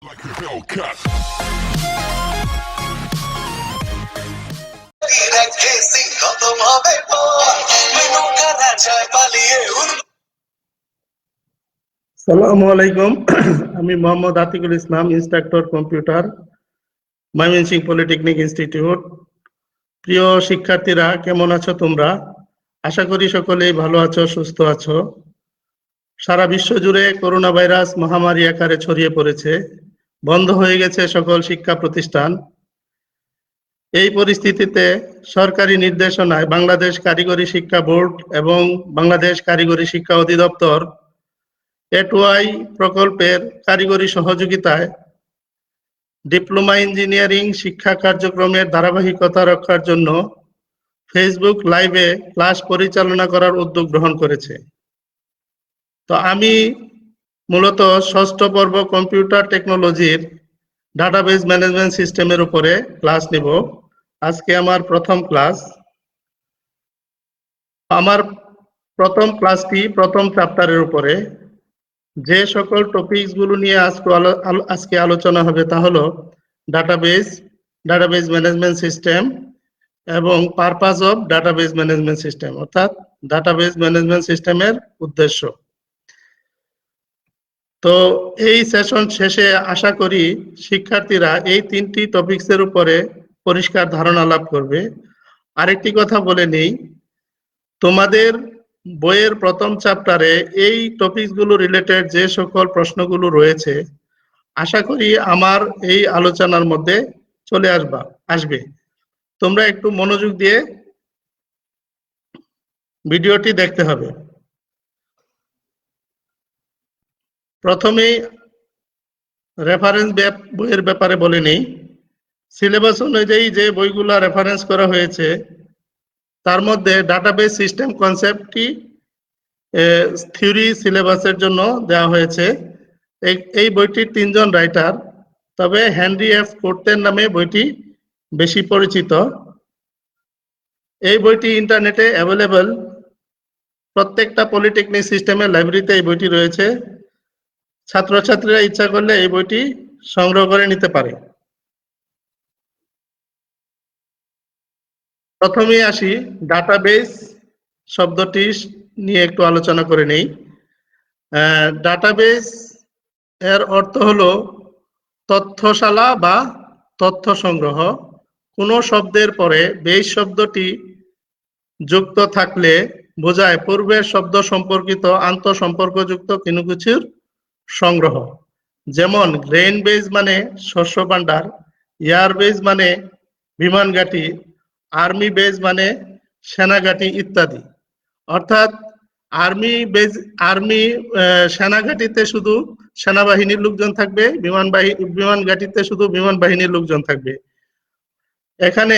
সালামু আলাইকুম। আমি Mohammad Atiqul Islam, instructor computer, Mymensingh polytechnic institute. প্রিয় শিক্ষার্থীরা, কেমন আছো তোমরা? আশা করি সকলেই ভালো আছো, সুস্থ আছো। সারা বিশ্ব জুড়ে করোনা ভাইরাস মহামারী আকারে ছড়িয়ে পড়েছে, বন্ধ হয়ে গেছে সকল শিক্ষা প্রতিষ্ঠান। এই পরিস্থিতিতে সরকারি নির্দেশনায় বাংলাদেশ কারিগরি শিক্ষা বোর্ড এবং বাংলাদেশ কারিগরি শিক্ষা অধিদপ্তর A2I প্রকল্পের কারিগরি সহযোগিতায় ডিপ্লোমা ইঞ্জিনিয়ারিং শিক্ষা কার্যক্রমের ধারাবাহিকতা রক্ষার জন্য ফেসবুক লাইভে ক্লাস পরিচালনা করার উদ্যোগ গ্রহণ করেছে। তো আমি মূলত ষষ্ঠ পর্ব কম্পিউটার টেকনোলজির ডাটাবেজ ম্যানেজমেন্ট সিস্টেমের উপরে ক্লাস নিব। আজকে আমার প্রথম ক্লাস। আমার প্রথম ক্লাসটি প্রথম চ্যাপ্টারের উপরে। যে সকল টপিকসগুলো নিয়ে আজকে আলোচনা হবে তা হলো ডাটাবেজ ম্যানেজমেন্ট সিস্টেম এবং purpose of database management system, অর্থাৎ ডাটাবেজ ম্যানেজমেন্ট সিস্টেমের উদ্দেশ্য। তো এই সেশন শেষে আশা করি শিক্ষার্থীরা এই তিনটি টপিকসের উপরে পরিষ্কার ধারণা লাভ করবে। আরেকটি কথা বলে নেই, তোমাদের বইয়ের প্রথম চ্যাপ্টারে এই টপিকসগুলো রিলেটেড যে সকল প্রশ্নগুলো রয়েছে আশা করি আমার এই আলোচনার মধ্যে চলে আসবে। তোমরা একটু মনোযোগ দিয়ে ভিডিওটি দেখতে হবে। প্রথমেই রেফারেন্স বইয়ের ব্যাপারে বলে নেই। সিলেবাস অনুযায়ী যে বইগুলো রেফারেন্স করা হয়েছে তার মধ্যে ডাটাবেস সিস্টেম কনসেপ্টটি থিওরি সিলেবাসের জন্য দেওয়া হয়েছে। এই বইটির তিনজন রাইটার, তবে হেনরি এফ কোর্টের নামে বইটি বেশি পরিচিত। এই বইটি ইন্টারনেটে অ্যাভেলেবল। প্রত্যেকটা পলিটেকনিক সিস্টেমের লাইব্রেরিতে এই বইটি রয়েছে। ছাত্রছাত্রীরা ইচ্ছা করলে এই বইটি সংগ্রহ করে নিতে পারে। প্রথমেই আসি, ডাটাবেস শব্দটি নিয়ে একটু আলোচনা করে নেই। ডাটাবেস এর অর্থ হলো তথ্যশালা বা তথ্য সংগ্রহ। কোনো শব্দের পরে বেস শব্দটি যুক্ত থাকলে বোঝায় পূর্বের শব্দ সম্পর্কিত আন্তঃসম্পর্কযুক্ত কোনো কিছুর সংগ্রহ। যেমন গ্রেইন বেজ মানে শস্য ভাণ্ডার, এয়ার বেজ মানে বিমান ঘাঁটি, আর্মি বেজ মানে সেনাঘাঁটি ইত্যাদি। অর্থাৎ সেনা ঘাঁটিতে শুধু সেনাবাহিনীর লোকজন থাকবে, বিমান ঘাঁটিতে শুধু বিমান বাহিনীর লোকজন থাকবে। এখানে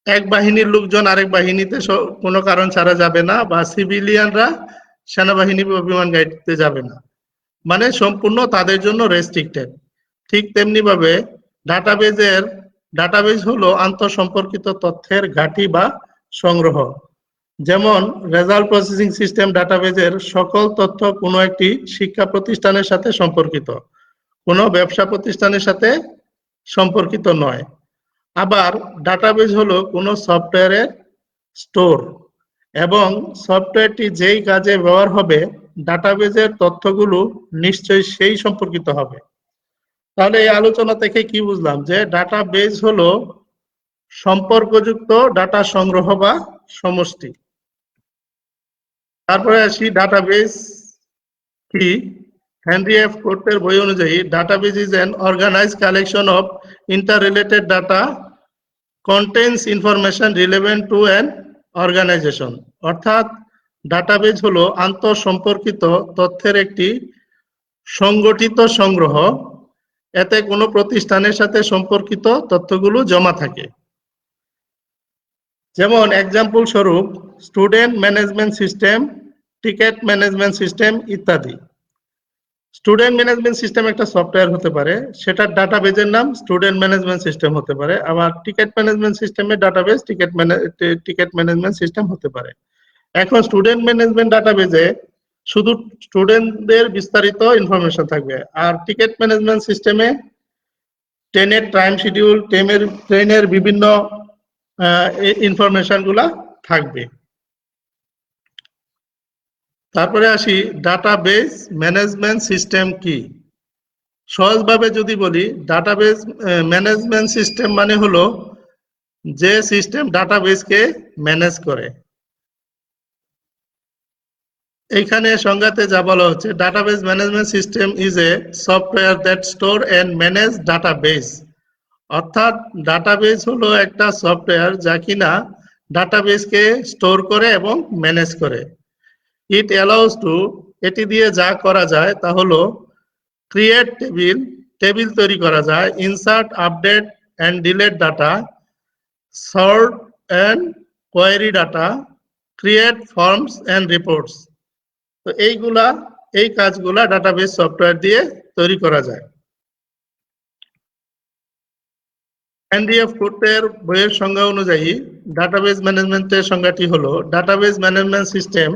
এক বাহিনীর লোকজন আরেক বাহিনীতে কোনো কারণ ছাড়া যাবে না, বা সিভিলিয়ানরা সেনাবাহিনী বা বিমান ঘাঁটিতে যাবে না, মানে সম্পূর্ণ তাদের জন্য রেস্ট্রিক্টেড। ঠিক তেমনি ভাবে ডাটাবেজ হলো আন্তঃসম্পর্কিত তথ্যের ঘাঁটি বা সংগ্রহ। যেমন রেজাল্ট প্রসেসিং সিস্টেম ডাটাবেজের সকল তথ্য কোনো একটি শিক্ষা প্রতিষ্ঠানের সাথে সম্পর্কিত, কোনো ব্যবসা প্রতিষ্ঠানের সাথে সম্পর্কিত নয়। আবার ডাটাবেজ হলো কোনো সফটওয়্যারের স্টোর, এবং সফটওয়্যারটি যেই কাজে ব্যবহার হবে ডাটাবেজের তথ্যগুলো নিশ্চয়ই সেই সম্পর্কিত হবে। তাহলে এই আলোচনা থেকে কি বুঝলাম? যে ডাটাবেজ হলো সম্পর্কযুক্ত ডাটা সংগ্রহ বা সমষ্টি। তারপরে আসি ডাটাবেজ কি। হেনরি এফ কোর্টের বই অনুযায়ী database is an organized collection of interrelated data contains information relevant to an organization। অর্থাৎ ডাটাবেজ হলো আন্তঃসম্পর্কিত তথ্যের একটি সংগঠিত সংগ্রহ। এতে কোনো প্রতিষ্ঠানের সাথে সম্পর্কিত তথ্যগুলো জমা থাকে। যেমন এক্সাম্পল স্বরূপ student management system, ticket management system ইত্যাদি। স্টুডেন্ট ম্যানেজমেন্ট সিস্টেম একটা সফটওয়্যার হতে পারে, সেটার ডাটাবেজের নাম স্টুডেন্ট ম্যানেজমেন্ট সিস্টেম হতে পারে। আবার টিকেট ম্যানেজমেন্ট সিস্টেমের ডাটাবেজ টিকেট ম্যানেজমেন্ট সিস্টেম হতে পারে। এখন স্টুডেন্ট ম্যানেজমেন্ট ডাটাবেজে শুধু স্টুডেন্টদের বিস্তারিত ইনফরমেশন থাকবে। আর টিকিট ম্যানেজমেন্ট সিস্টেমে ট্রেনের টাইম শিডিউল, ট্রেনের বিভিন্ন ইনফরমেশন গুলা থাকবে। তারপরে আসি ডাটাবেজ ম্যানেজমেন্ট সিস্টেম কি। সহজভাবে যদি বলি, ডাটাবেজ ম্যানেজমেন্ট সিস্টেম মানে হলো যে সিস্টেম ডাটাবেজকে ম্যানেজ করে। এইখানে সংজ্ঞাতে যা বলা হচ্ছে, database management system is a software that store and manage database. অর্থাৎ ডাটাবেজ হলো একটা সফটওয়্যার যা কিনা ডাটাবেজকে স্টোর করে এবং ম্যানেজ করে। ইট অ্যালাউস টু, এটি দিয়ে যা করা যায় তা হলো ক্রিয়েট টেবিল তৈরি করা যায়, insert, update and delete data, sort and query data, create forms and reports. তো এই কাজগুলা ডাটাবেজ সফটওয়্যার দিয়ে তৈরি করা যায়। এনডিএফ কোর্টের বইয়ের সংজ্ঞা অনুযায়ী ডাটাবেজ ম্যানেজমেন্টের সংজ্ঞাটি হলো, database management system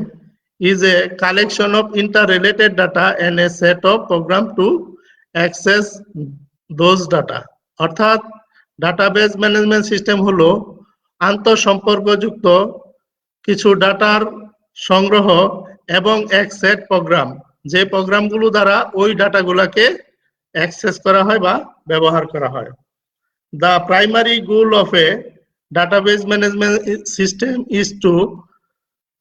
is a collection of interrelated data and a set of program to access those data। অর্থাৎ ডাটাবেজ ম্যানেজমেন্ট সিস্টেম হলো আন্তঃসম্পর্কযুক্ত কিছু ডাটার সংগ্রহ এবং এক সেট প্রোগ্রাম, যে প্রোগ্রামগুলো দ্বারা ওই ডাটাগুলোকে অ্যাক্সেস করা হয় বা ব্যবহার করা হয়। The primary goal of a database management system is to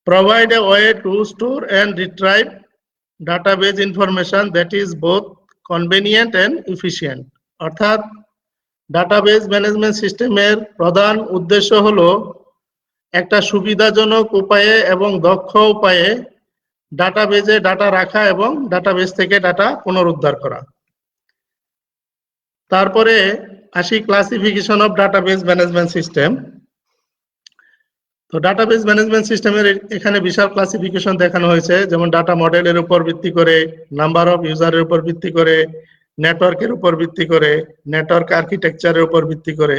provide a way to store and retrieve database information that is both convenient and efficient। অর্থাৎ ডাটাবেজ ম্যানেজমেন্ট সিস্টেমের প্রধান উদ্দেশ্য হলো একটা সুবিধাজনক উপায়ে এবং দক্ষ উপায়ে ডাটাবেজে ডাটা রাখা এবং ডাটাবেজ থেকে ডাটা পুনরুদ্ধার করা। তারপরে আসি classification of database management system. তো ডাটাবেজ ম্যানেজমেন্ট সিস্টেমের এখানে বিশাল ক্লাসিফিকেশন দেখানো হয়েছে, যেমন ডাটা মডেলের উপর ভিত্তি করে, নাম্বার অফ ইউজারের উপর ভিত্তি করে, নেটওয়ার্কের উপর ভিত্তি করে, নেটওয়ার্ক আর্কিটেকচারের উপর ভিত্তি করে।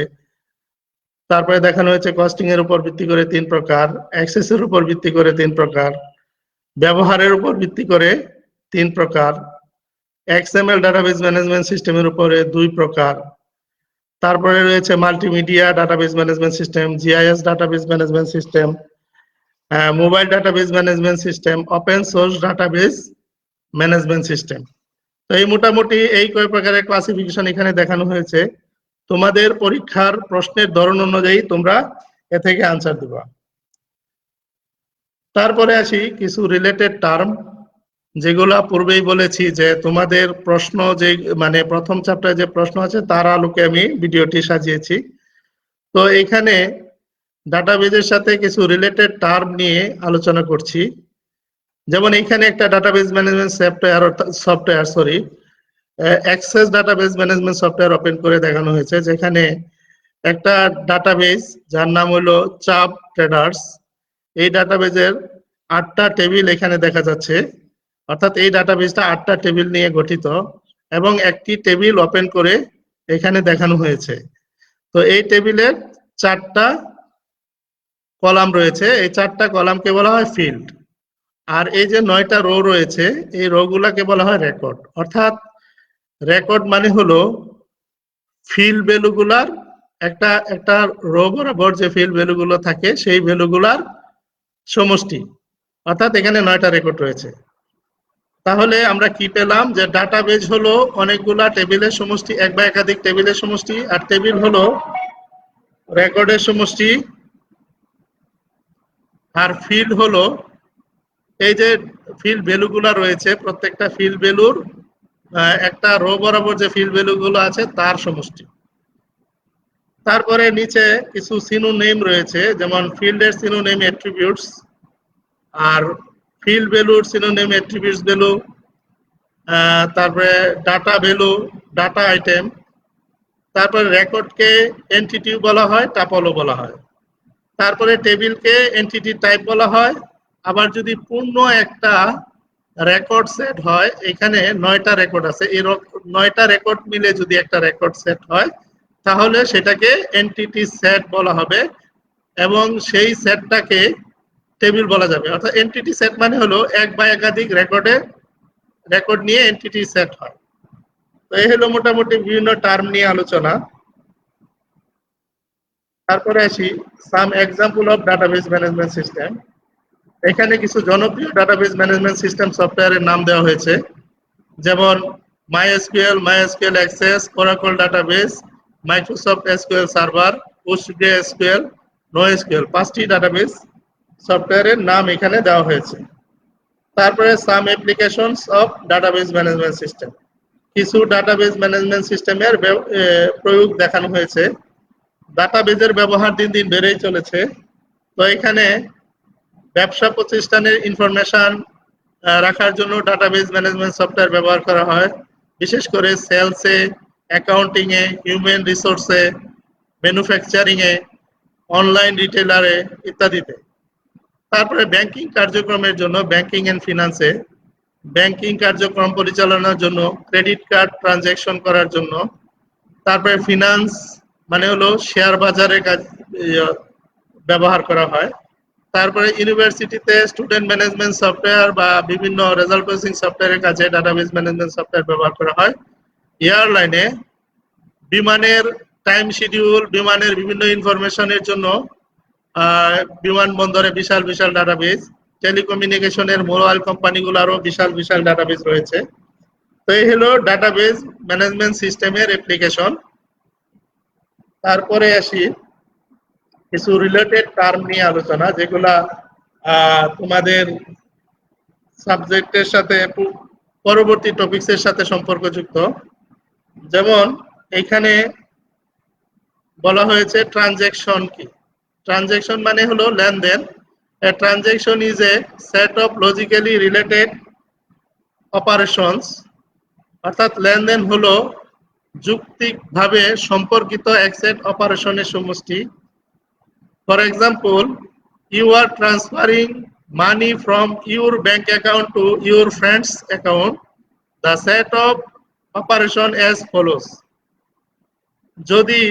তারপরে দেখানো হয়েছে কস্টিং এর উপর ভিত্তি করে 3 প্রকার, অ্যাক্সেসের উপর ভিত্তি করে 3 প্রকার, ব্যবহারের উপর ভিত্তি করে 3 প্রকার, এক্সএমএল ডাটাবেজ ম্যানেজমেন্ট সিস্টেমের উপরে 2 প্রকার। তারপরে রয়েছে multimedia database management system, GIS database management system, mobile database management system, open source database management system. তো এই মোটামুটি এই কয় প্রকারের ক্লাসিফিকেশন এখানে দেখানো হয়েছে। তোমাদের পরীক্ষার প্রশ্নের ধরন অনুযায়ী তোমরা এ থেকে আনসার দিবা। তারপরে আসি কিছু রিলেটেড টার্ম, যেগুলা পূর্বেই বলেছি যে তোমাদের প্রশ্ন যে মানে প্রথম চ্যাপ্টারে যে প্রশ্ন আছে তার আলোকে আমি ভিডিওটি সাজিয়েছি। তো এখানে ডাটাবেজের সাথে কিছু রিলেটেড টার্ম নিয়ে আলোচনা করছি। যেমন এখানে একটা database management software access database management software open করে দেখানো হয়েছে, যেখানে একটা ডাটাবেজ যার নাম হলো চাপ ট্রেডার্স। এই ডাটাবেজের 8টা টেবিল এখানে দেখা যাচ্ছে, অর্থাৎ এই ডাটাবেজটা 8টা টেবিল নিয়ে গঠিত এবং একটি টেবিল ওপেন করে এখানে দেখানো হয়েছে। তো এই টেবিলের 4টা কলাম রয়েছে, এই 4টা কলামকে বলা হয় ফিল্ড। আর এই যে 9টা রো রয়েছে, এই রো গুলাকে বলা হয় রেকর্ড। অর্থাৎ রেকর্ড মানে হলো ফিল্ড ভ্যালুগুলার একটা রো বরাবর যে ফিল্ড ভ্যালুগুলো থাকে সেই ভ্যালুগুলার সমষ্টি। অর্থাৎ এখানে 9টা রেকর্ড রয়েছে। তাহলে আমরা কি পেলাম, যে ডাটাবেজ হলো অনেকগুলা টেবিলের সমষ্টি, এক বা একাধিক টেবিলের সমষ্টি, আর টেবিল হলো রেকর্ডের সমষ্টি, আর ফিল্ড হলো এই যে ফিল্ড ভ্যালুগুলা রয়েছে, প্রত্যেকটা ফিল্ড ভ্যালুর একটা রো বরাবর যে ফিল্ড ভ্যালুগুলো আছে তার সমষ্টি। তারপরে নিচে কিছু সিনোনিম রয়েছে, যেমন ফিল্ডের সিনোনিম অ্যাট্রিবিউটস, আর ফিল্ড ভ্যালুর সিনোনিম অ্যাট্রিবিউটস ভ্যালু, তারপরে ডাটা ভ্যালু, ডাটা আইটেম। তারপরে রেকর্ডকে এন্টিটি বলা হয়, টাপলও বলা হয়। তারপরে টেবিলকে এন্টিটি টাইপ বলা হয়। আবার যদি পূর্ণ একটা রেকর্ড সেট হয়, এখানে 9টা রেকর্ড আছে, এই 9টা রেকর্ড মিলে যদি একটা রেকর্ড সেট হয় তাহলে সেটাকে এন্টিটি সেট বলা হবে এবং সেই সেটটাকে টেবিল বলা যাবে। অর্থাৎ এন্টিটি সেট মানে হলো এক বা একাধিক রেকর্ড নিয়ে এন্টিটি সেট হয়। তো এই হলো মোটামুটি বিভিন্ন টার্ম নিয়ে আলোচনা। তারপরে আসি সাম example of database management system. এখানে কিছু জনপ্রিয় ডাটাবেস ম্যানেজমেন্ট সিস্টেম সফটওয়্যারের নাম দেওয়া হয়েছে, যেমন MySQL access, Oracle database, Microsoft SQL server, PostgreSQL, NoSQL, 5টি ডাটাবেস সফটওয়্যারের নাম এখানে দেওয়া হয়েছে। তারপরে some applications of database management system, কিছু ডাটাবেস ম্যানেজমেন্ট সিস্টেমের প্রয়োগ দেখানো হয়েছে। ডাটাবেজের ব্যবহার দিন দিন বেড়েই চলেছে। তো এখানে ব্যবসা প্রতিষ্ঠানের ইনফরমেশন রাখার জন্য ডাটাবেস ম্যানেজমেন্ট সফটওয়্যার ব্যবহার করা হয়, বিশেষ করে সেলসে, অ্যাকাউন্টিংয়ে, হিউম্যান রিসোর্সে, ম্যানুফ্যাকচারিংয়ে, অনলাইন রিটেলারে ইত্যাদিতে। তারপরে ব্যাংকিং কার্যক্রমের জন্য ব্যাংকিং অ্যান্ড ফিনান্সে, ব্যাংকিং কার্যক্রম পরিচালনার জন্য, ক্রেডিট কার্ড ট্রানজ্যাকশন করার জন্য। তারপরে ফিনান্স মানে হলো শেয়ার বাজারে ব্যবহার করা হয়। তারপরে ইউনিভার্সিটিতে স্টুডেন্ট ম্যানেজমেন্ট সফটওয়্যার বা বিভিন্ন রেজাল্ট প্রসেসিং সফটওয়্যারের কাজে ডাটাবেস ম্যানেজমেন্ট সফটওয়্যার ব্যবহার করা হয়। এয়ারলাইনে বিমানের টাইম শিডিউল, বিমানের বিভিন্ন ইনফরমেশনের জন্য বিমানবন্দরে বিশাল বিশাল ডাটাবেস, টেলিকমিউনিকেশনের মোবাইল কোম্পানিগুলোরও বিশাল বিশাল ডাটাবেস রয়েছে। তো এই হলো ডাটাবেস ম্যানেজমেন্ট সিস্টেমের অ্যাপ্লিকেশন। তারপরে আসি কিছু রিলেটেড টার্ম নিয়ে আলোচনা, যেগুলা তোমাদের সাবজেক্টের সাথে পরবর্তী টপিকসের সাথে সম্পর্কযুক্ত। যেমন এখানে বলা হয়েছে ট্রানজ্যাকশন কি। ট্রানজ্যাকশন মানে হলো লেনদেন। A transaction is a set of logically related operations, অর্থাৎ লেনদেন হলো যুক্তিকভাবে সম্পর্কিত এক সেট অপারেশনের সমষ্টি। For example, you are transferring money from your bank account to your friend's account. The set of operation as follows. যদি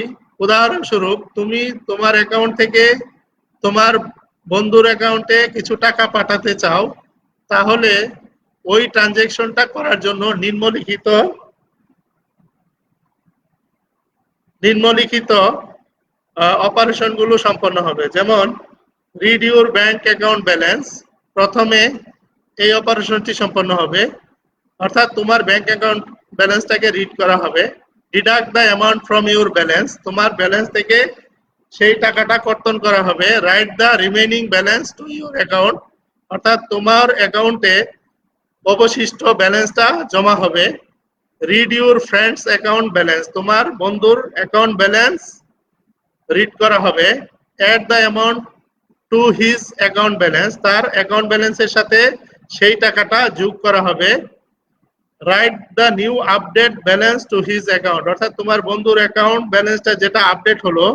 উদাহরণস্বরূপ তুমি তোমার অ্যাকাউন্ট থেকে তোমার বন্ধুর অ্যাকাউন্টে কিছু টাকা পাঠাতে চাও, তাহলে ওই ট্রানজ্যাকশনটা করার জন্য নিম্নলিখিত অপারেশনগুলো সম্পন্ন হবে। যেমন read your bank account balance, প্রথমে এই অপারেশনটি সম্পন্ন হবে, অর্থাৎ তোমার ব্যাংক অ্যাকাউন্ট ব্যালেন্সটাকে রিড করা হবে। Deduct the amount from your balance, তোমার ব্যালেন্স থেকে সেই টাকাটা কর্তন করা হবে। Write the remaining balance to your account, অর্থাৎ তোমার অ্যাকাউন্টে অবশিষ্ট ব্যালেন্সটা জমা হবে। Read your friends account balance, তোমার বন্ধুর অ্যাকাউন্ট ব্যালেন্স রিড করা হবে। Add the amount to his account balance, তার অ্যাকাউন্ট ব্যালেন্সের সাথে সেই টাকাটা যোগ করা হবে। Write the new update balance to his account, অর্থাৎ তোমার বন্ধুর অ্যাকাউন্ট ব্যালেন্সটা যেটা আপডেট হলো,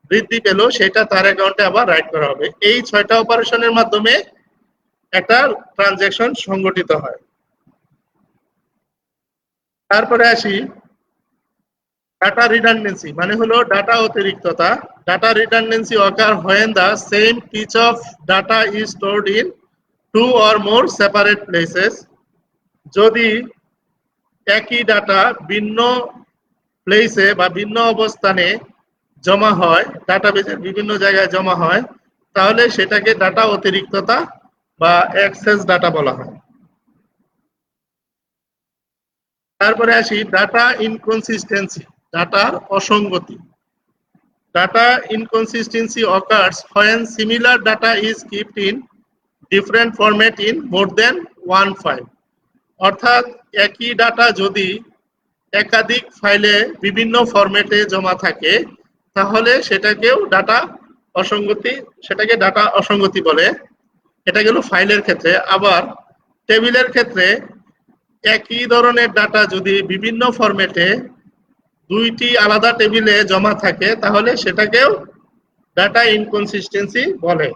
বৃদ্ধি পেল, সেটা তার অ্যাকাউন্টে আবার রাইট করা হবে। এই 6টা অপারেশনের মাধ্যমে একটা ট্রানজ্যাকশন সংগঠিত হয়। তারপরে আসি ডাটা রিডান্ডেন্সি, মানে হলো ডাটা অতিরিক্ততা। Data redundancy occur when the same piece of data is stored in two or more separate places. যদি একই ডাটা ভিন্ন প্লেসে বা ভিন্ন অবস্থানে জমা হয়, ডাটাবেজের বিভিন্ন জায়গায় জমা হয়, তাহলে সেটাকে ডাটা অতিরিক্ততা বা এক্সেস ডাটা বলা হয়। তারপরে আসি ডাটা ইনকনসিস্টেন্সি, ডাটার অসঙ্গতি। Data inconsistency occurs when similar data is kept in different format in more than one file. অর্থাৎ একই ডাটা যদি একাধিক ফাইলে বিভিন্ন ফরম্যাটে জমা থাকে, তাহলে সেটাকে ডাটা অসঙ্গতি বলে। এটা গেল ফাইলের ক্ষেত্রে। আবার টেবিলের ক্ষেত্রে একই ধরনের ডাটা যদি বিভিন্ন ফরম্যাটে দুইটি আলাদা টেবিলে জমা থাকে, তাহলে সেটাকেও ডাটা ইনকনসিস্টেন্সি বলে।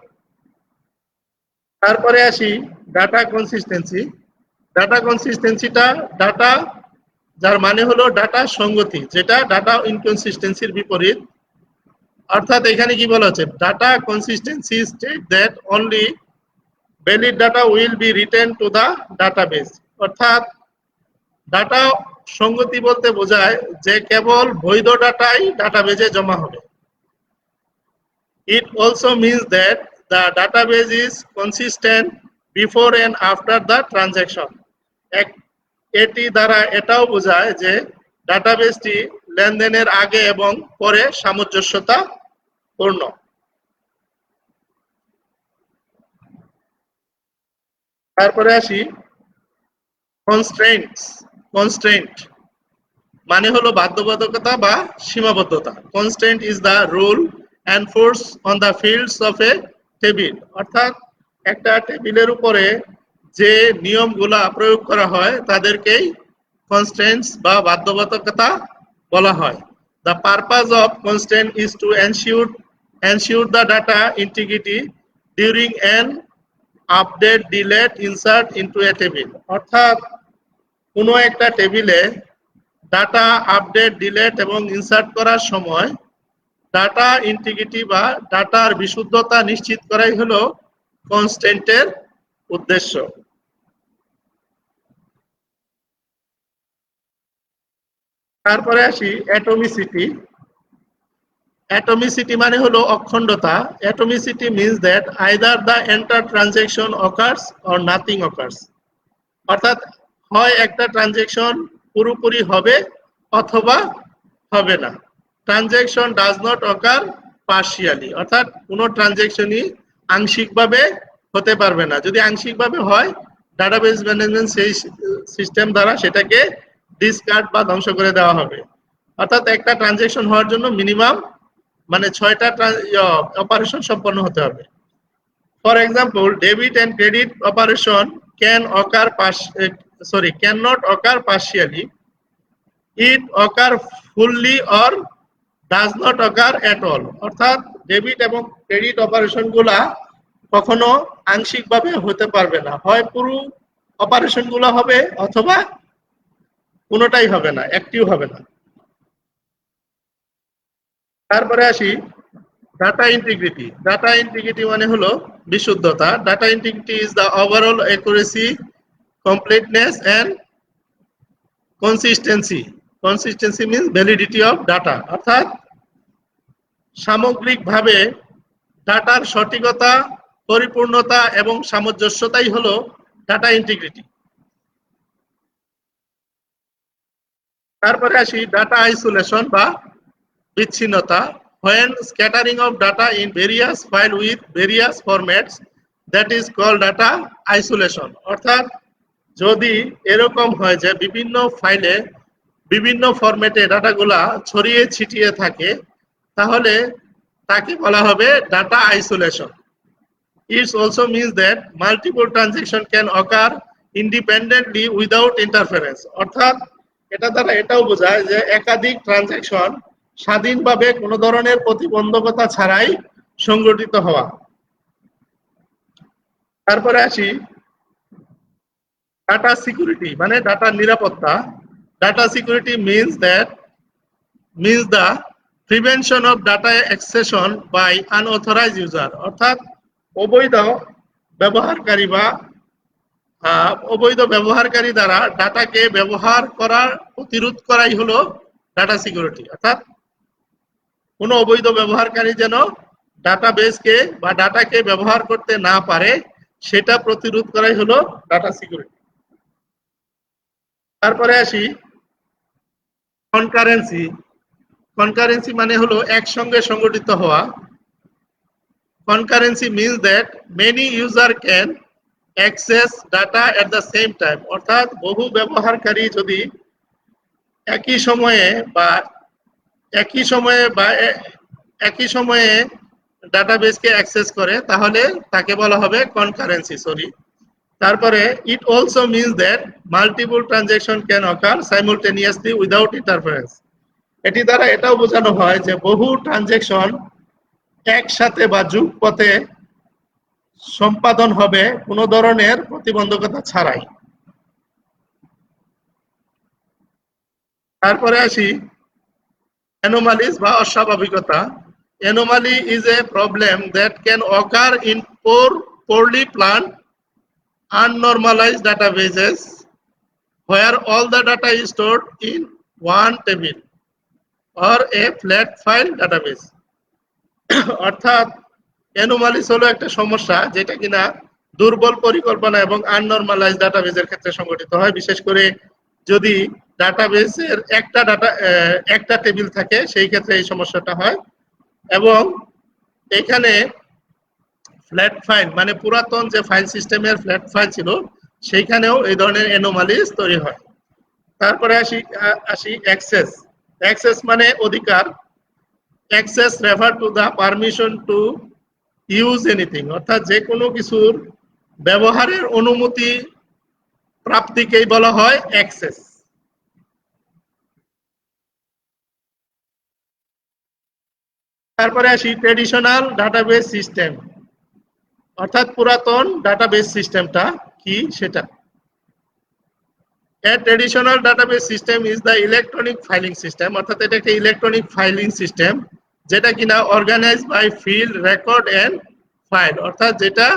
তারপরে আসি ডাটা কনসিস্টেন্সি। ডাটা কনসিস্টেন্সিটা ডাটা যার মানে হলো ডাটা সঙ্গতি, যেটা ডাটা ইনকনসিস্টেন্সির বিপরীত। অর্থাৎ এখানে কি বলা হচ্ছে, data consistency state that only valid data will be written to the database. অর্থাৎ ডাটা সঙ্গতি বলতে বোঝায় যে কেবল বৈধ ডাটাই ডাটাবেজে জমা হবে। It also means that the database is consistent before and after the transaction. এটি দ্বারা এটাও বোঝায় যে ডাটাবেসটি লেনদেনের আগে এবং পরে সামঞ্জস্যতা পূর্ণ। তারপরে আসি কনস্ট্রেন্ট মানে হলো বাধ্যবাধকতা বা সীমাবদ্ধতা। Constraint is the rule enforce on the fields of A table. অর্থাৎ একটা টেবিলের উপরে যে নিয়মগুলা প্রয়োগ করা হয় তাদেরকেই কনস্ট্রেন্টস বা বাধ্যবাধকতা বলা হয়। The purpose of constraint is to ensure the data integrity during an update, delete, insert into a table. অর্থাৎ কোনো একটা টেবিলে ডাটা আপডেট, ডিলেট এবং ইনসার্ট করার সময় ডাটা ইন্টিগ্রিটি বা ডাটার বিশুদ্ধতা নিশ্চিত করাই হলো কনস্ট্রেন্টের উদ্দেশ্য। তারপরে আসি অ্যাটমিসিটি। অ্যাটমিসিটি মানে হলো অখণ্ডতা। Atomicity means that either the entire transaction occurs or nothing occurs. অর্থাৎ হয় একটা ট্রানজ্যাকশন পুরোপুরি হবে অথবা হবে না। Transaction does not occur partially. অর্থাৎ কোনো ট্রানজ্যাকশনই আংশিকভাবে হতে পারবে না। যদি আংশিকভাবে হয় ডাটাবেস ম্যানেজমেন্ট সেই সিস্টেম দ্বারা সেটাকে ডিসকার্ড বা ধ্বংস করে দেওয়া হবে। অর্থাৎ একটা ট্রানজ্যাকশন হওয়ার জন্য মিনিমাম মানে 6টা অপারেশন সম্পন্ন হতে হবে। For example, debit and credit operation cannot occur partially. It occur fully or does not occur at all. অর্থাৎ ডেবিট এবং ক্রেডিট অপারেশন গুলা কখনো আংশিকভাবে হতে পারবে না। হয় পুরো অপারেশন গুলো হবে অথবা কোনোটাই হবে না, একটিও হবে না। তারপরে আসি ডাটা ইন্টিগ্রিটি। ডাটা ইন্টিগ্রিটি মানে হলো বিশুদ্ধতা। Data integrity is the overall accuracy, completeness and consistency. Consistency means validity of data. অর্থাৎ সামগ্রিকভাবে ডাটার সঠিকতা, পরিপূর্ণতা এবং সামঞ্জস্যতাই হলো ডাটা ইন্টিগ্রিটি। তারপরে আসি ডাটা আইসোলেশন বা বিচ্ছিন্নতা। When scattering of data in various file with various formats, that is called data isolation. অর্থাৎ যদি এরকম হয় যে বিভিন্ন ফাইলে বিভিন্ন ফরম্যাটে ডাটাগুলা ছড়িয়ে ছিটিয়ে থাকে তাহলে তাকে বলা হবে data isolation. It also means that multiple transactions can occur independently without interference. অর্থাৎ এটা দ্বারা এটাও বোঝায় যে একাধিক ট্রানজ্যাকশন স্বাধীনভাবে কোনো ধরনের প্রতিবন্ধকতা ছাড়াই সংগঠিত হওয়া। তারপরে আসি ডাটা সিকিউরিটি মানে ডাটার নিরাপত্তা। Data security means the prevention of data accession by unauthorised user. অর্থাৎ অবৈধ ব্যবহারকারী বা অবৈধ ব্যবহারকারী দ্বারা ডাটাকে ব্যবহার করার প্রতিরোধ করাই হলো ডাটা সিকিউরিটি। অর্থাৎ কোনো অবৈধ ব্যবহারকারী যেন ডাটাবেসকে বা ডাটাকে ব্যবহার করতে না পারে সেটা প্রতিরোধ করাই হলো ডাটা সিকিউরিটি। তারপরে আসি কনকারেন্সি। কনকারেন্সি মানে হলো একসঙ্গে সংগঠিত হওয়া। Concurrency means that many user can access data at the same time. অর্থাৎ বহু ব্যবহারকারী যদি একই সময়ে ডাটাবেসকে অ্যাক্সেস করে তাহলে তাকে বলা হবে কনকারেন্সি। তারপরে it also means that multiple transaction can occur simultaneously without interference. এটি দ্বারা এটাও বোঝানো হয় যে বহু ট্রানজ্যাকশন একসাথে বা যুগপথে সম্পাদন হবে কোনো ধরনের প্রতিবন্ধকতা ছাড়াই। তারপরে আসি অ্যানোমালিস বা অস্বাভাবিকতা। Anomaly is a problem that can occur in poorly planned unnormalized databases where all the data is stored in one table or a flat file database. অর্থাৎ অ্যানোমালিস হলো একটা সমস্যা যেটা কিনা দুর্বল পরিকল্পনা এবং আননরমালাইজড ডাটাবেজের ক্ষেত্রে সংঘটিত হয়, বিশেষ করে যদি ডাটাবেসের একটা টেবিল থাকে সেই ক্ষেত্রে এই সমস্যাটা হয়। এবং এখানে ফ্ল্যাট ফাইল মানে পুরাতন যে ফাইল সিস্টেমের ফ্ল্যাট ফাইল ছিল সেইখানেও এই ধরনের অ্যানোমালিস তৈরি হয়। তারপরে আসি অ্যাক্সেস। অ্যাক্সেস মানে অধিকার। Access refer to the permission to use anything, অর্থাৎ যে কোনো কিছুর ব্যবহারের অনুমতি প্রাপ্তিকেই বলা হয় অ্যাক্সেস। তারপরে আসি ট্রেডিশনাল ডাটাবেস সিস্টেম, অর্থাৎ পুরাতন ডাটাবেস সিস্টেমটা কি সেটা। A traditional database system is the electronic filing system, অর্থাৎ এটা একটা ইলেকট্রনিক ফাইলিং সিস্টেম যেটা কিনা organise by field record and file, অর্থাৎ যেটা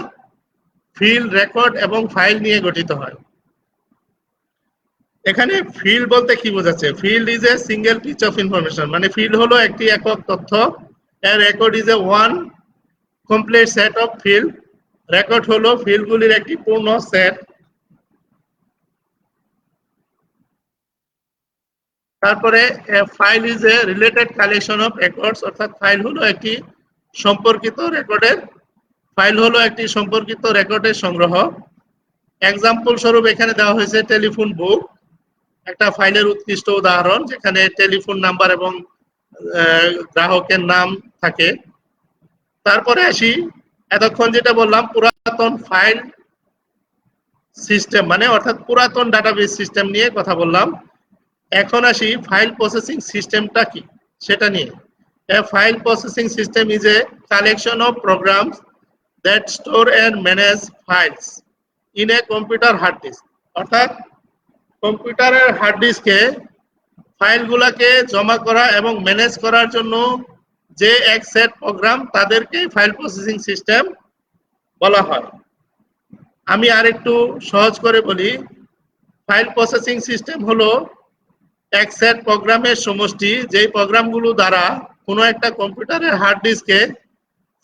ফিল্ড রেকর্ড এবং ফাইল নিয়ে গঠিত হয়। এখানে ফিল্ড বলতে কি বোঝাচ্ছে? Field is a single piece of information, মানে ফিল্ড হলো একটি একক তথ্য। এর record is a one complete set of field, record হলো ফিল্ডগুলির একটি পূর্ণ সেট। তারপরে file is a related collection of records, অর্থাৎ ফাইল হলো একটি সম্পর্কিত রেকর্ডের সংগ্রহ। এক্সাম্পল স্বরূপ এখানে দেওয়া হয়েছে টেলিফোন বুক, একটা ফাইলের উৎকৃষ্ট উদাহরণ যেখানে টেলিফোন নাম্বার এবং গ্রাহকের নাম থাকে। তারপরে আসি এতক্ষণ যেটা বললাম পুরাতন ফাইল সিস্টেম মানে অর্থাৎ পুরাতন ডাটাবেস সিস্টেম নিয়ে কথা বললাম। এখন আসি ফাইল প্রসেসিং সিস্টেমটা কি সেটা নিয়ে। A file processing system is a collection of programs that store and manage files in a computer hard disk, অর্থাৎ কম্পিউটারের হার্ড ডিস্কে ফাইলগুলোকে জমা করা এবং ম্যানেজ করার জন্য যে এক সেট প্রোগ্রাম তাদেরকে ফাইল প্রসেসিং সিস্টেম বলা হয়। আমি আরেকটু সহজ করে বলি, ফাইল প্রসেসিং সিস্টেম হলো এক সেট প্রোগ্রামের সমষ্টি যেই প্রোগ্রামগুলো দ্বারা কোনো একটা কম্পিউটারের হার্ড ডিস্কে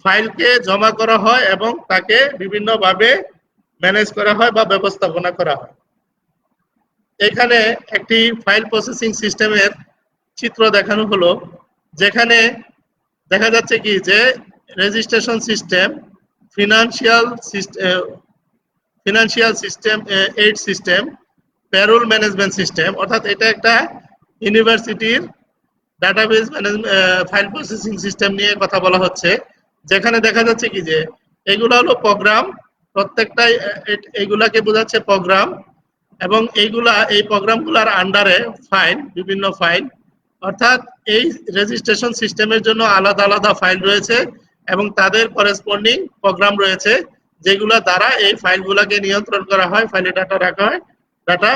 ফাইলকে জমা করা হয় এবং তাকে বিভিন্নভাবে ম্যানেজ করা হয় বা ব্যবস্থাপনা করা হয়। এখানে একটি ফাইল প্রসেসিং সিস্টেমের চিত্র দেখানো হলো, যেখানে দেখা যাচ্ছে কি যে registration system, financial system, aid system, parole management system, অর্থাৎ এটা একটা ইউনিভার্সিটির ডাটাবেস ফাইল প্রসেসিং সিস্টেম নিয়ে কথা বলা হচ্ছে, যেখানে দেখা যাচ্ছে কি যে এগুলো হলো প্রোগ্রাম, প্রত্যেকটাই এগুলাকে বোঝাচ্ছে প্রোগ্রাম, এবং এই প্রোগ্রামগুলোর আন্ডারে ফাইল, বিভিন্ন ফাইল, অর্থাৎ এই রেজিস্ট্রেশন সিস্টেমের জন্য আলাদা আলাদা ফাইল রয়েছে এবং তাদের করেসপন্ডিং প্রোগ্রাম রয়েছে যেগুলো দ্বারা এই ফাইলগুলোকে নিয়ন্ত্রণ করা হয়, ফাইলে ডাটা রাখা হয়, ডাটা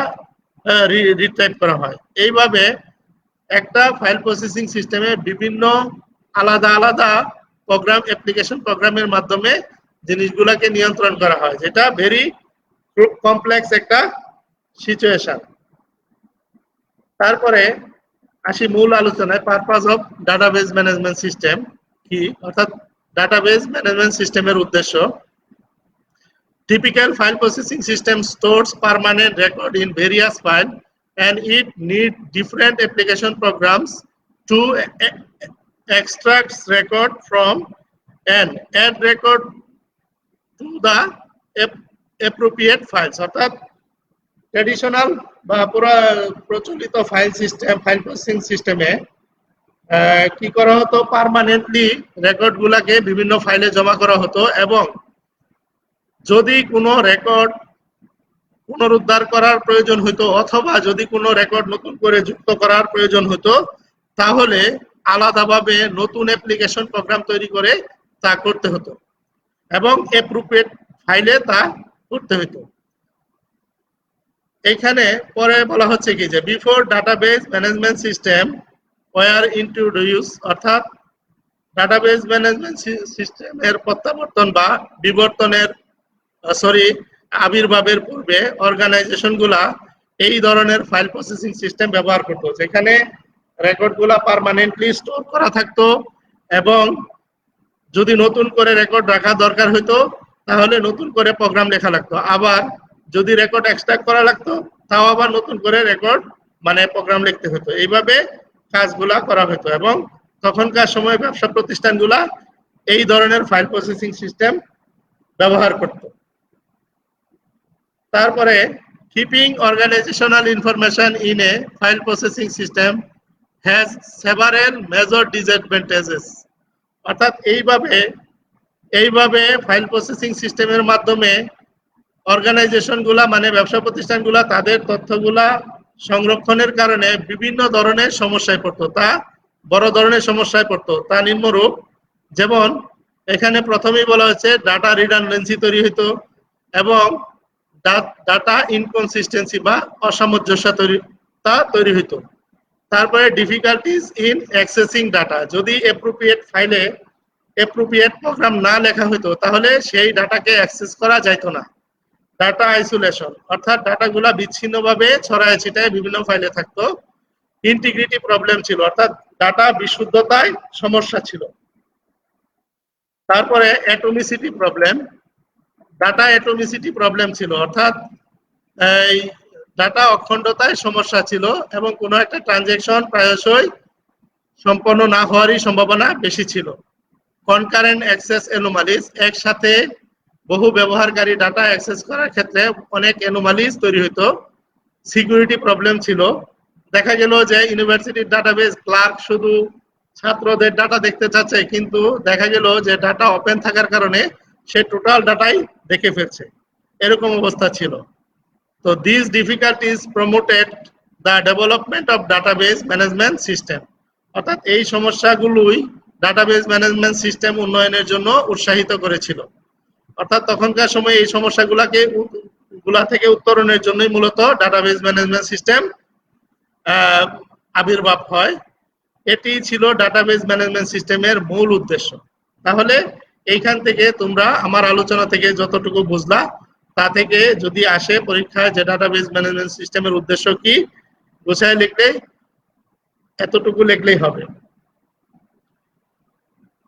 রিট্রাইভ করা হয়। এইভাবে একটা ফাইল প্রসেসিং সিস্টেমে বিভিন্ন আলাদা আলাদা অ্যাপ্লিকেশন প্রোগ্রামের মাধ্যমে জিনিসগুলোকে নিয়ন্ত্রণ করা হয়, যেটা ভেরি কমপ্লেক্স একটা সিচুয়েশন। তারপরে আসি মূল আলোচনায়, purpose of database management system কি, অর্থাৎ ডাটাবেস ম্যানেজমেন্ট সিস্টেমের উদ্দেশ্য। Typical file processing system stores permanent record in various files and it need different application programs to extract record from and add record to the appropriate files, অর্থাৎ traditional বা প্রচলিত file processing সিস্টেমে কি করা হতো, permanently রেকর্ডগুলোকে বিভিন্ন ফাইলে জমা করা হতো এবং যদি কোনো রেকর্ড পুনরুদ্ধার করার প্রয়োজন হতো অথবা যদি কোনো রেকর্ড নতুন করে যুক্ত করার প্রয়োজন হতো তাহলে আলাদাভাবে নতুন অ্যাপ্লিকেশন প্রোগ্রাম তৈরি করে তা করতে হতো এবং অ্যাপ্রোপ্রিয়েট ফাইলে তা করতে হতো। এখানে পরে বলা হচ্ছে কি যে before database management system were introduce, অর্থাৎ ডাটাবেস ম্যানেজমেন্ট সিস্টেমের প্রত্যাবর্তন বা বিবর্তনের আবির্ভাবের পূর্বে অর্গানাইজেশনগুলা এই ধরনের ফাইল প্রসেসিং সিস্টেম ব্যবহার করত, যেখানে রেকর্ডগুলা পার্মানেন্টলি স্টোর করা থাকতো এবং যদি নতুন করে রেকর্ড রাখা দরকার হতো তাহলে নতুন করে প্রোগ্রাম লেখা লাগতো, আবার যদি রেকর্ড এক্সট্রাক্ট করা লাগতো তাও আবার নতুন করে রেকর্ড মানে প্রোগ্রাম লিখতে হতো। এইভাবে কাজগুলা করা হতো এবং তখনকার সময় ব্যবসা প্রতিষ্ঠানগুলা এই ধরনের ফাইল প্রসেসিং সিস্টেম ব্যবহার করত। তারপরে keeping organizational information in a file processing system has several major disadvantages। অর্থাৎ এইভাবে ফাইল প্রসেসিং সিস্টেমের মাধ্যমে অর্গানাইজেশনগুলা মানে ব্যবসা প্রতিষ্ঠানগুলা তাদের তথ্যগুলা সংরক্ষণের কারণে বিভিন্ন ধরনের সমস্যায় পড়তো, তা বড় ধরনের সমস্যায় পড়তো। তা নিম্নরূপ, যেমন এখানে প্রথমেই বলা হয়েছে ডাটা রিডান্ডেন্সি তৈরি হইতো এবং ডাটা ইনকনসিস্টেন্সি বা অসামঞ্জস্য তৈরি হইতো। তারপরে ডিফিকাল্টিজ ইন অ্যাক্সেসিং ডাটা, যদি অ্যাপ্রোপ্রিয়েট ফাইলে অ্যাপ্রোপ্রিয়েট প্রোগ্রাম না লেখা হতো তাহলে সেই ডাটাকে অ্যাক্সেস করা যাইত না। ডাটা আইসোলেশন, অর্থাৎ ডাটাগুলা বিচ্ছিন্নভাবে ছড়ায় ছিটায় বিভিন্ন ফাইলে থাকতো। ইন্টিগ্রিটি প্রবলেম ছিল, অর্থাৎ ডাটা বিশুদ্ধতায় সমস্যা ছিল। তারপরে অ্যাটমিসিটি প্রবলেম, ডাটা অ্যাটমিসিটি প্রবলেম ছিল, অর্থাৎ এই ডাটা অখণ্ডতায় সমস্যা ছিল এবং কোনো একটা ট্রানজ্যাকশন প্রায়শই সম্পন্ন না হওয়ারই সম্ভাবনা বেশি ছিল। কনকারেন্ট অ্যাক্সেস অ্যানোমালিজ, একসাথে বহু ব্যবহারকারী ডাটা অ্যাক্সেস করার ক্ষেত্রে অনেক অ্যানোমালিজ তৈরি হতো। সিকিউরিটি প্রবলেম ছিল, দেখা গেল যে ইউনিভার্সিটির ডাটাবেস ক্লার্ক শুধু ছাত্রদের ডাটা দেখতে চাচ্ছে, কিন্তু দেখা গেল যে ডাটা ওপেন থাকার কারণে সে টোটাল ডাটাই দেখে ফেলছে, এরকম অবস্থা ছিল। তো this difficulties promoted the development of database management system, অর্থাৎ এই সমস্যাগুলোই ডাটাবেস ম্যানেজমেন্ট সিস্টেম উন্নয়নের জন্য উৎসাহিত করেছিল। অর্থাৎ তখনকার সময় এই সমস্যাগুলা থেকে উত্তরণের জন্যই মূলত ডাটাবেস ম্যানেজমেন্ট সিস্টেম আবির্ভাব হয়। এটি ছিল ডাটাবেস ম্যানেজমেন্ট সিস্টেমের মূল উদ্দেশ্য। তাহলে এইখান থেকে তোমরা আমার আলোচনা থেকে যতটুকু বুঝলা তা থেকে যদি আসে পরীক্ষায় যে ডাটাবেস ম্যানেজমেন্ট সিস্টেমের উদ্দেশ্য কি, গুছায় লিখলেই এতটুকু লিখলেই হবে।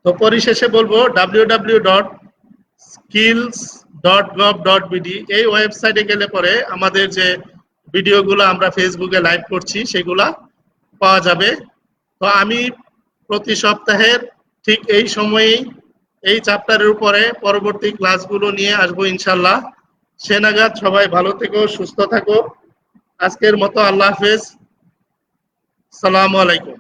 তো পরিশেষে বলবো www.skills.gov.bd এই ওয়েবসাইটে গেলে পরে আমাদের যে ভিডিওগুলো আমরা ফেসবুকে লাইভ করছি সেগুলা পাওয়া যাবে। তো আমি প্রতি সপ্তাহের ঠিক এই সময়েই এই চ্যাপ্টারের উপরে পরবর্তী ক্লাসগুলো নিয়ে আসবো ইনশাল্লাহ। সে নাগাদ সবাই ভালো থেকো, সুস্থ থাকো। আজকের মতো আল্লাহ হাফেজ, সালামু আলাইকুম।